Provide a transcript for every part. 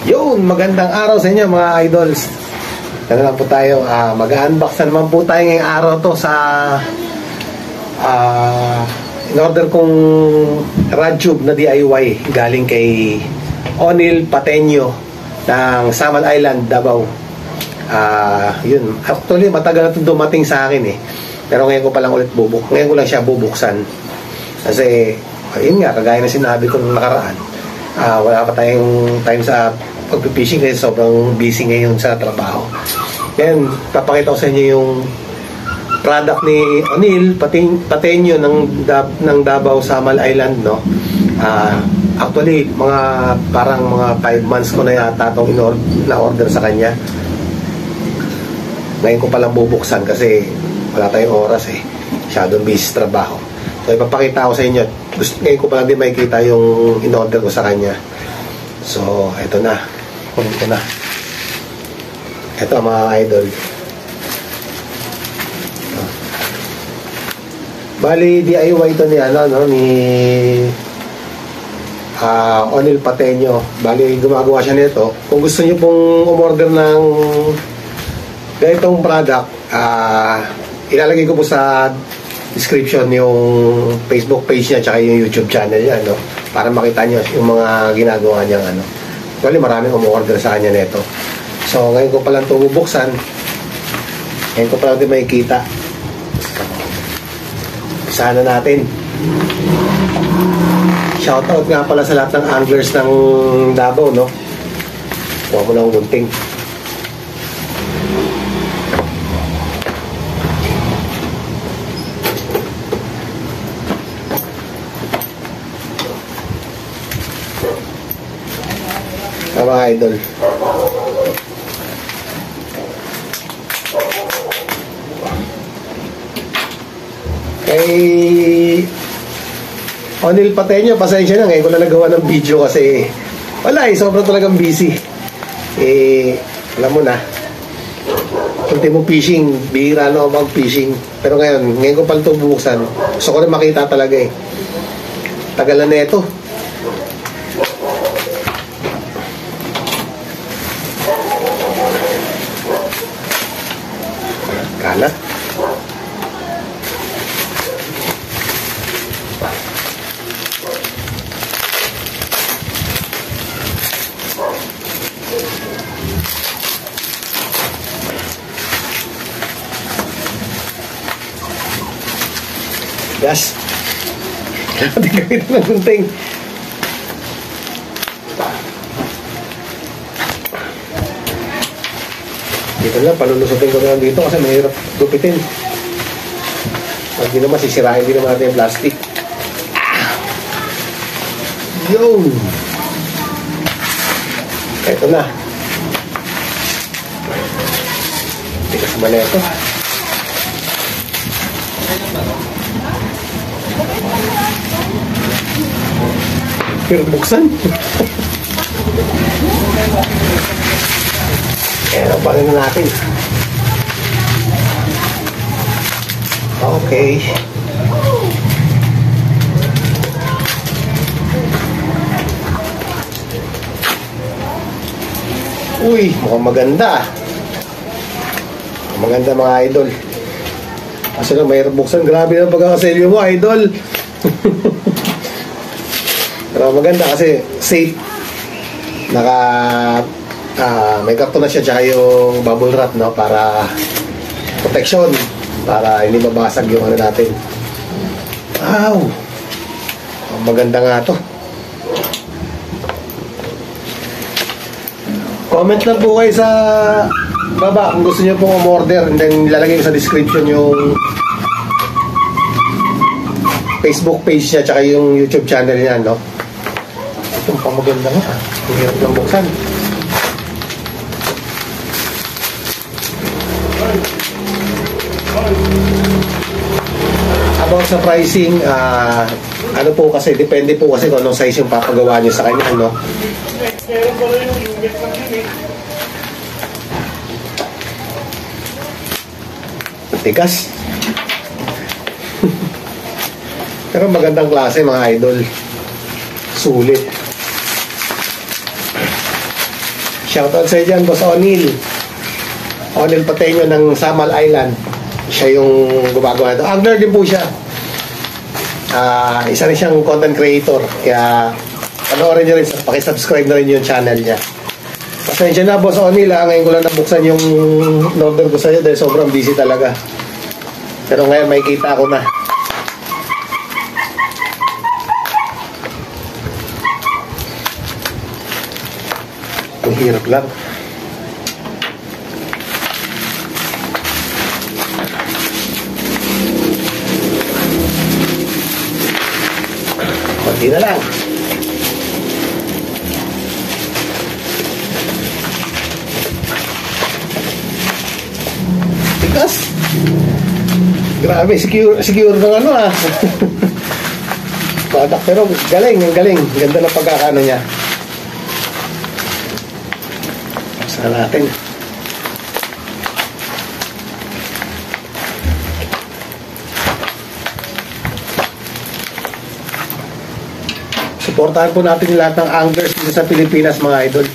Yun, magandang araw sa inyo mga idols. Ano lang po tayo, mag-unbox na naman po tayo ngayong araw to sa in-order kong Radtube na DIY galing kay Onil Pateño ng Samal Island, Davao. Yun, actually matagal na ito dumating sa akin eh. Pero ngayon ko pa lang ulit ngayon ko lang siya bubuksan. Kasi, yun nga, kagaya na sinabi ko nung nakaraan, wala pa tayong time sa pag-fishing kasi sobrang busy ngayon sa trabaho. Ngayon, papakita ko sa inyo yung product ni Onil Pateño ng Davao Samal Island, no? Actually, parang mga 5 months ko na yata itong na-order sa kanya. Ngayon ko palang bubuksan kasi wala tayong oras eh. Masyadong busy sa trabaho. So, ipapakita ko sa inyo. Ngayon ko palang din makikita yung in-order ko sa kanya. So, eto na. Kunin ko na. Eto mga idol. Bali, DIY ito ni Onil Pateño. Bali, gumagawa siya nito. Kung gusto niyo pong umorder ng ganitong product, ilalagay ko po sa description yung Facebook page niya tsaka yung YouTube channel niya, no? Para makita niyo yung mga ginagawa niyang Actually, maraming umorder sa kanya nito. So, ngayon ko palang ito bubuksan. Ngayon ko palang din makikita. Sana natin. Shoutout nga pala sa lahat ng anglers ng Davao, no? Kuha mo na ang gunting. Mga idol. Kay Onil Pateño, pasensya na, ngayon ko na nagawa ng video kasi wala sobrang talagang busy. Alam mo na, ultimo fishing, bihira na ako mag-fishing. Pero ngayon ko pala ito bubuksan. Gusto ko rin makita talaga eh. Tagalan na ito. Kalat. Gas. Hindi gamitin ng gunting. Dito lang, palulusutin ko na dito kasi mahirap gupitin. Pag di naman sisirahin din naman natin yung plastic. Yun! Ito na. Tigas ba na ito? Pero buksan. Kaya balik na natin. Okay. Uy, mukhang maganda. Maganda mga idol. Kasi na mahirap buksan. Grabe na pagkakaselyo mo, idol. Pero maganda kasi safe. May karton na siya tsaka yung bubble wrap, no? Para protection. Para hindi mabasag yung natin. Wow! Maganda nga to. Comment lang po kayo sa baba kung gusto niyo pong umorder, and then ilalagay ko sa description yung Facebook page niya tsaka yung YouTube channel niya, no? Itong pamaganda nga. Ang hirap lang buksan. About sa pricing, ano po kasi, depende po kasi kung anong size yung papagawa nyo sa kanya, no? Tigas. Pero magandang klase mga idol. Sulit. Shoutout sa dyan, Boss Onil. Onil Pateño ng Samal Island. Siya yung gumagawa ito. Angler din po siya. Isa rin siyang content creator. Kaya panoorin nyo rin, pakisubscribe na rin yung channel niya. Pasensya na, Boss Onil, ngayon ko lang nabuksan yung order ko sa'yo dahil sobrang busy talaga. Pero ngayon may kita ko na. Ang hirap lang. Konti na lang. Tigas. Grabe, secure ng ano Patak, pero galing, ang galing. Ganda ng pagkakaano niya. Sa natin. Suportahan po natin yung lahat ng anglers dito sa Pilipinas, mga idol.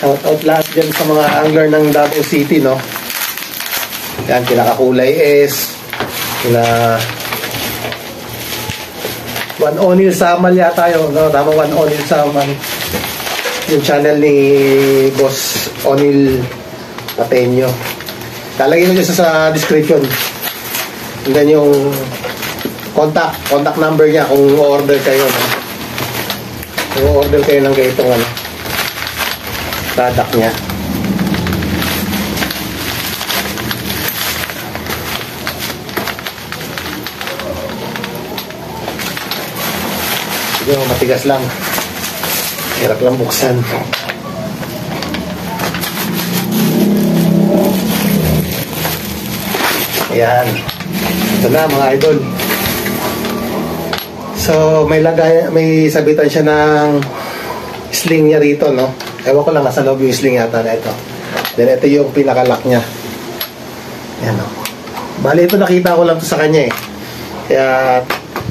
Shout out lahat dyan sa mga angler ng Davao City, no? Yan, kinakakulay S, kina One Onil Samal yata yun, no? Tama, One Onil Samal. Yung channel ni Boss Onil Pateño. Lalagay ko dyan sa description. And then yung contact number niya kung order kayo, no? Kung order kayo ng ganitong product niya. Sige, matigas lang. Hirap lang buksan. Ayan. Ito na, mga idol. So, may sabitan siya ng sling niya rito, no? Ewan ko lang, nasa loob yung sling yata na ito. Then, ito yung pinakalock niya. Ayan, no? Bali, ito nakita ko lang to sa kanya, eh. Kaya,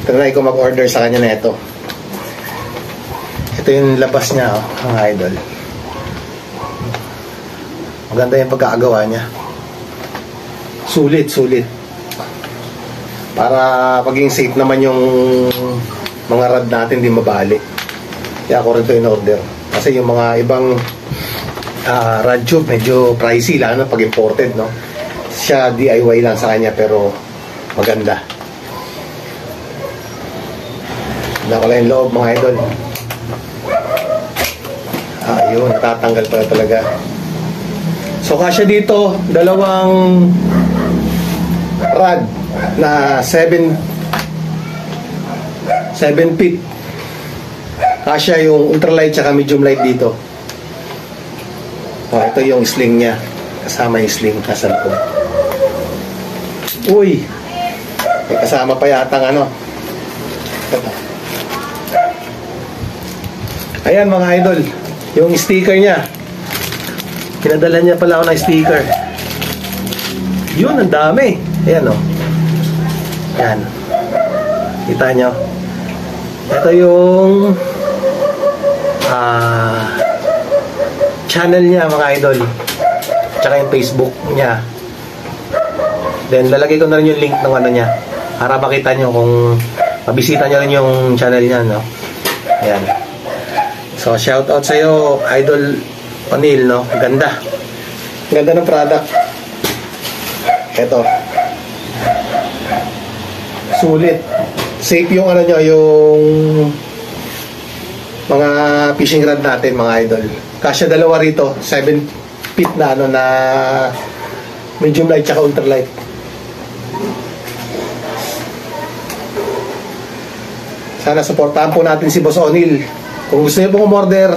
trinay ko mag-order sa kanya na ito. Ito yung labas niya, mga idol. Maganda yung pagkakagawa niya. Sulit. Para paging safe naman yung mga rod natin, di mabali. Kaya ako rin ito in-order. Kasi yung mga ibang rod tube, medyo pricey lang, no? Pag imported, no? Siya DIY lang sa kanya, pero maganda. Wala yung loob, mga idol. Yun, tatanggal pala talaga. So, kasya dito, dalawang rod na 7 feet. Kasya yung ultralight tsaka medium light dito. Ito yung sling niya. Kasama yung sling. Kasan ko. Uy! May kasama pa yatang ano. Ito. Ayan, mga idol. Yung sticker niya. Pinadala niya pala ako ng sticker. Yun, ang dami. Ayan, o. Ayan. Kita nyo. Ito yung channel niya, mga idol. Tsaka yung Facebook niya. Then, lalagay ko na rin yung link ng ano niya. Para makita nyo kung mabisita nyo rin yung channel niya, no? Ayan. So, shout out sa'yo, Idol Onil, no? Ganda. Ganda ng product. Ito. Sulit. Safe yung ano nyo, yung mga fishing rod natin, mga idol. Kasya dalawa rito, 7 feet na ano na medium light tsaka ultralight. Sana supportahan po natin si Boss Onil. Kung gusto niyo pong umorder,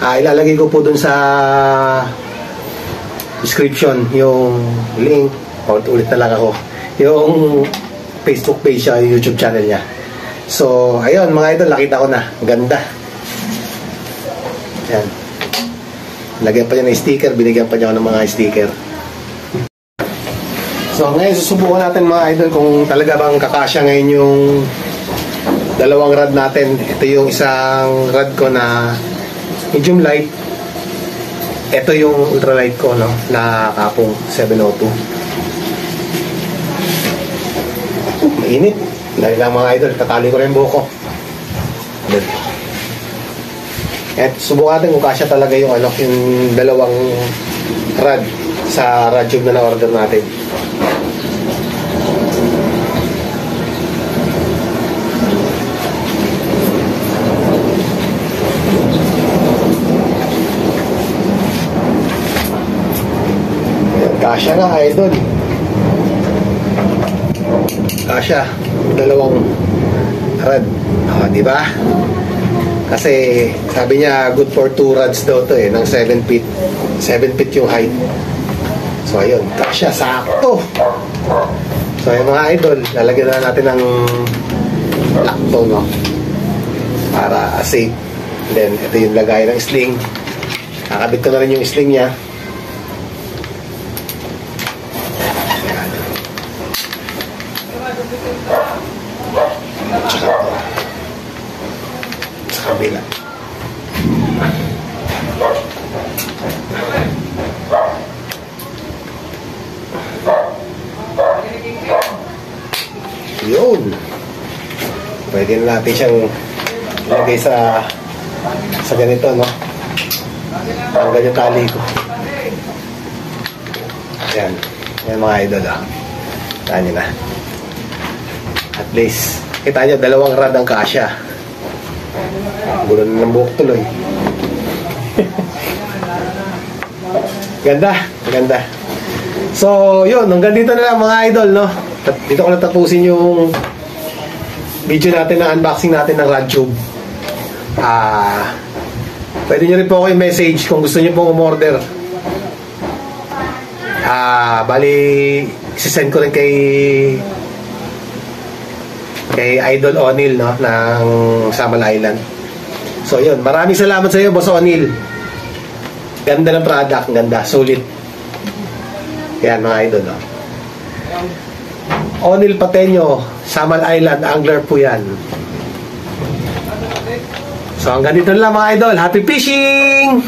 ilalagay ko po dun sa description yung link. Ulit na lang ako. Yung Facebook page siya, yung YouTube channel niya. So, ayun mga idol, nakita ko na. Ganda. Ayan. Lagyan pa niya ng sticker, binigyan pa niya ako ng mga sticker. So, ngayon susubukan natin mga idol kung talaga bang kakasya ngayon yung dalawang rod natin. Ito yung isang rod ko na medium light. Ito yung ultralight ko, no, na kapong 702. Mainit. Dahil lang mga idol, tatali ko rin buhok ko. At subukan natin kung kasya talaga yung ano, yung dalawang rod sa rod tube na na-order natin. Kasya nga idol. Kasya, dalawang rod. Oh, di ba? Kasi sabi niya good for 2 rods daw to ng 7 feet. 7 feet yung height. So ayun, kasya, sakto. So ayun mga idol, lalagyan na natin ng lakto, no? Para safe. Then ito yung lagay ng sling. Kakabit ko na rin yung sling niya. Sa kabila. Yun. Pwede na natin siyang ilagay sa ganito, no? Ang ganyan tali ko. Ayan. Ayan mga idol, ah. Taan nyo na. At least, kita nyo, dalawang rod ang kasya. Gulo na ng buhok tuloy. Ganda, ganda. So, yun, hanggang dito na lang mga idol, no? Dito ko natapusin yung video natin na unboxing natin ng rod tube. Pwede nyo rin po ako yung message kung gusto nyo pong umorder. Bali, isisend ko rin kay Idol O'Neil, no, ng Samal Island. So yun, maraming salamat sa iyo, Boss O'Neil. Ganda ng product, ganda, sulit. Yan mga idol, no. O'Neil Pateño, Samal Island Angler po yan. So hanggang dito lang mga idol, happy fishing!